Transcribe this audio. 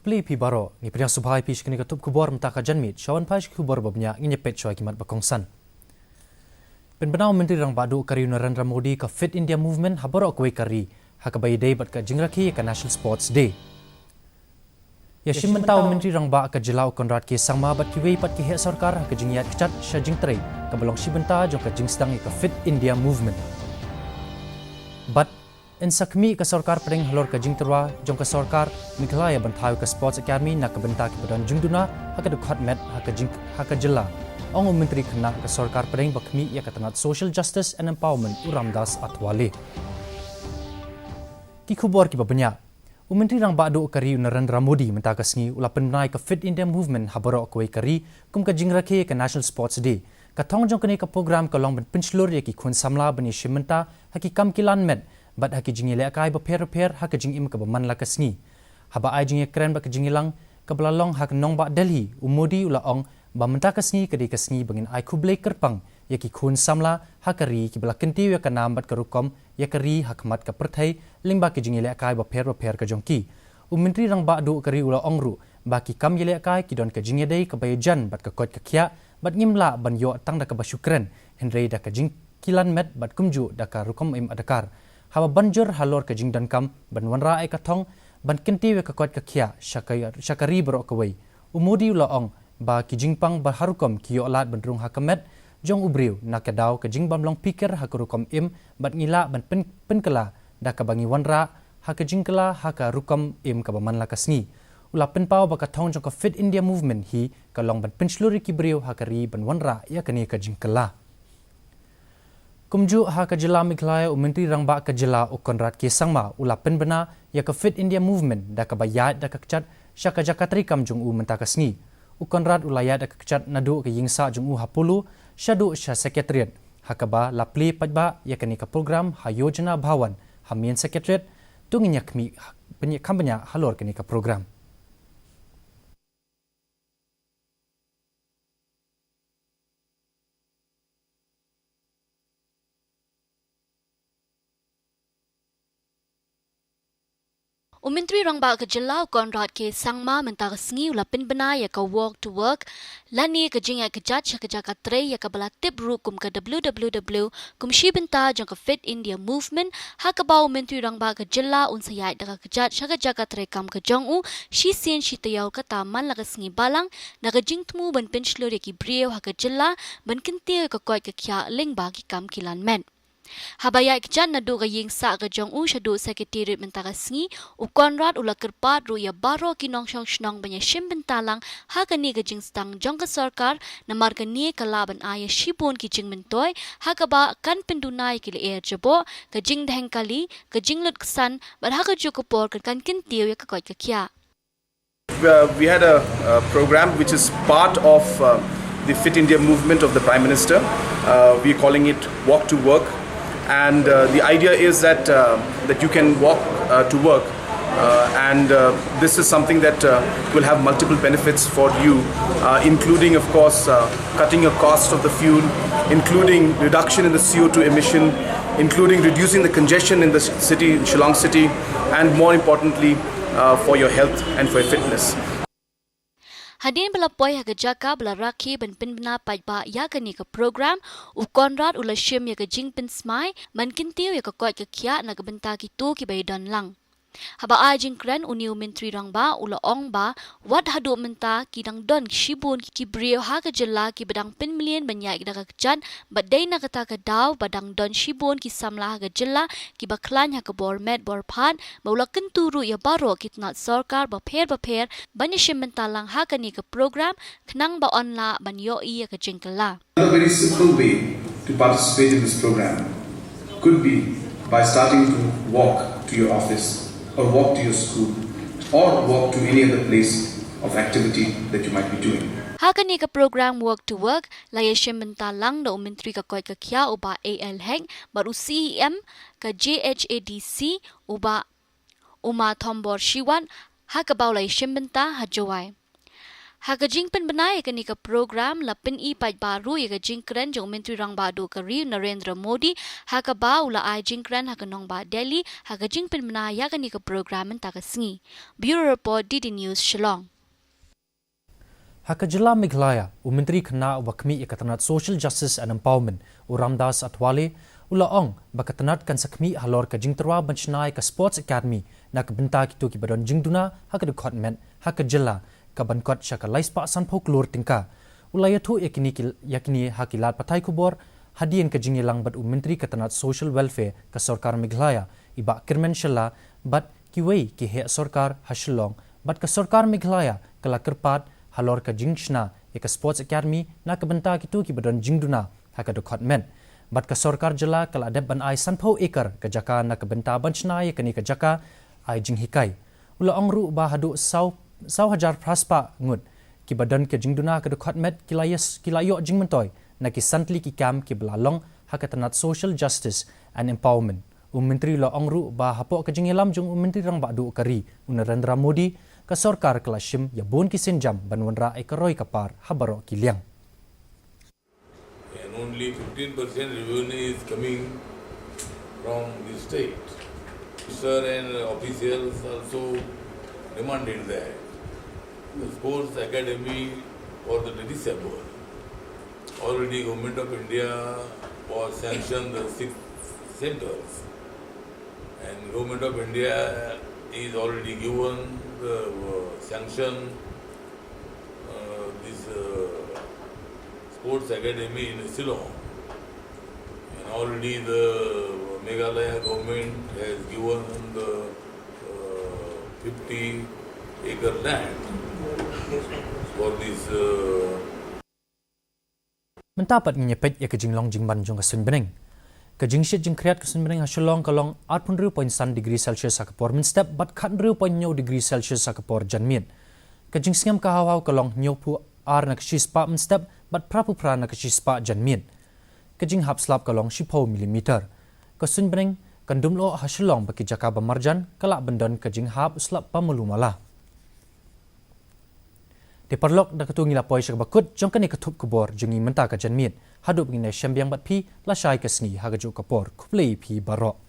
play pi baro ni priya subhai pi shkini katup kubor mta ka janmit shawan pash kubor babnya ngi pet choi kimat bakongsan penbenau menteri rang badu kari Narendra Modi ka Fit India Movement habaro koi kari hakabai day bat ka jingraki ka National Sports Day ya shimantau menteri rang ba ka jilau konrad ke sangma bat ki wei pat ki he sarkar ka jingyat kchat sha jingtrei ka balong shibanta jong ka jingstang ka Fit India Movement but in sakmi ka sarkar pring halor ka jingterwa jong ka sarkar Meghalaya banthai ka Sports Academy nak ka benta ki badan jingduna haka dukhat met haka jilla ong menteri khana ka sarkar pring bakmi ya ka tanat social justice and empowerment Ramdas Athwale ki khubor ki babanya menteri rang badu kari Narendra Modi menta ka sngi ula penai ka Fit India Movement habaro koi kari kum ka jingrakhe ka National Sports Day ka thong jong ka program ka long ban pinchlor ye ki khun samla bani shimenta haki kam kilan met bat haki jingile akai ba pher haka jing im ka man la ka sngi haba ai jing kren ba ka jingilang ka blalong hak nong ba Delhi Modi ula ong ba menta ka sngi ka sngi bangin ai khublei kerpang ye ki khun samla hakari ki bla kenti ya ka nam bat ka rukom ya kari hakmat ka perthai lingba ki jingile akai ba pher ka jongki menteri rang ba du kari ula ongru ba ki kam yele akai ki don ka jingedei ka bayajan bat ka kot ka khia bat ngimla ban yo tang da ka ba shukran henrei da ka jing kilan met bat kumju da ka rukom im adakar haba banjur halor ka jing dan kam ban wanra ai ka thong ban kenti we ka kot ka khia shakari bro ka wei Modi ula ong ba ki jingpang ba harukom ki yo lat ban rung hakamet jong ubriu nakadaw ka jing bamlong pikir hakurukom im bat ngila ban penkala da ka bangi wanra haka jingkala haka rukom im ka baman la kasngi ula penpau ba ka thong jong ka Fit India Movement hi ka long ban penchluri ki briu hakari ban wanra ya kani ka jingkala kumju haka jila Meghalaya menteri rang ba ka jila Konrad ke sangma ula penbena ya ka Fit India Movement da ka bayat da ka kchat shaka jakatri kam jong menta kasngi Konrad ulaya da ka kchat nadu ka yingsa jong hapulu shadu sha secretariat hakaba lapli pajba ya kani ka program hayojana bhawan hamien secretariat tunginya kmi kambanya halor kani ka program Menteri rang ba ka jilla Konrad ke sangma menta ka sngi ula pinbena ya ka walk to work lani ka jinga ka jat ka jaka tre ya ka bala tip ru kum ka www kum shibenta jang ka Fit India Movement hakaba menteri rang ba ka jilla unsa ya da ka jat ka jaka tre kam ka jong u shi sin shi tayaw ka taman la ka sngi balang na ka jingtmu ban penchlo ki brio ha ka jilla ban kinti ka koy ka kya ling ba ki kam kilan men habaya ikjan na do ga ying sa ga jong u shadu secretary menta ka sngi u Konrad ula kerpat ru ya baro kinong shong shnong banya shim bentalang ha ka ni ga jing stang jong ka sarkar na mar ka ni ka laban aya shipon ki jing mentoy ha ka ba kan pendunai ki le er jabo ka jing dheng kali ka jing lut ksan bar ha ka ju ko por kan kin tiu ya ka koy ka kya we had a program which is part of the Fit India Movement of the Prime Minister. We're calling it Walk to Work. And the idea is that you can walk to work and this is something that will have multiple benefits for you, including of course cutting your cost of the fuel, including reduction in the CO2 emission, including reducing the congestion in the city, in Shillong city, and more importantly for your health and for your fitness. Hadin bala poy haga jaka bala rakhi ban pinbena pajba ya kani ka program u Konrad ula shim ya ka jingpin smai man kintiu ya ka koy ka kya na ka benta ki tu ki baydan lang haba ajing kren uniu menteri rang ba ula ong ba wat hadu menta ki dang don shibun ki brio ha ka jilla ki badang pin million banya da ka jan badai na kata ka daw badang don shibun ki samla ha ka jilla ki baklan ha ka bor met bor phan maula kenturu ya baro kitnat sarkar ba pher banya shimenta lang ha ka ni ka program khnang ba onla ban yo I ka jingkala. A very simple way to participate in this program could be by starting to walk to your office or walk to your school or walk to any other place of activity that you might be doing. Hakani ka program Walk to Work laya shimenta lang na menteri ka koy ka kya uba AL heng baru CEM ka JHADC uba uma thombor shiwan hakabaw laya shimenta hajawai Hakajing penbenai ke ni ke program la pen I pai baru ya ke jingkran jong menteri rang ba do kari Narendra Modi hakaba ula ai jingkran hakanong ba Delhi hakajing penbenai ya ke ni ke program ta ke sngi. Bureau report DD News Shillong. Hakajila Meghalaya, Menteri Kena Wakmi Ikatanat Social Justice and Empowerment, Ramdas Atwale, Ulaong, Bakatanat kan sakmi halor ka jingterwa benchnai ka Sports Academy, na kabenta kito ki badon jingduna, hakadukotment, Hakajila, kabankot siya ka laispa sanpok lor tingka. Ulayatu yakini hakilat patay kubor, hadian ka jingilang bad Menteri Katanat Social Welfare ka Sorkar Meghalaya, iba kirmen sila, bad kiway ki he Sorkar Hashilong, bad ka Sorkar Meghalaya, kalakerpat, halor ka jingshna ka Sports Academy na kabenta kitu ki badon jingduna hakadukotment. Bat ka Sorkar Jila kala adep ban ay sanpau ekar ka jaka na kabenta banchna ka ni ka jaka ay jinghikai. Ula ongru ba hadu saw hajar praspa ngut ki badan ke jingduna ka dukotmet kilayo jingmentoy na ki santli ki kam ki belalong hakatanat social justice and empowerment. Menteri la ongru ba hapo ka jingilam jung Menteri rang ba du kari Narendra Modi ka Sorkar kelashim ya bon ki senjam banwanra ekaroi kapar habaro kiliang. And only 15% revenue is coming from the state. Sir and officials also demanded that the Sports Academy for the disabled. Already Government of India was sanctioned the 6 centers, and Government of India is already given the sanction this Sports Academy in Shillong, and already the Meghalaya government has given the 50-acre land for this. Mentapat ngepet ya kejinglong jingban jong kasun beneng. Kejingshit jing kreat kasun beneng hasilong kalong 8.1 degree Celsius sakapor min step bat 4.9 degree Celsius sakapor janmien. Kejing singam kahawaw kalong nyopu ar na kashispa min step bat prapupra na kashispa janmien. Kejing hapslap kalong 10 mm. Kasun beneng kandumlo hasilong baki jaka bamarjan kalak bendon kejing hap slap pamulumala. Diperlok da ketu ngila poi bakut jong kani ketup kubor jengi menta ka janmien hadup ngine syambiang bat pi la syai kesni hagaju kapor kuplei pi barok.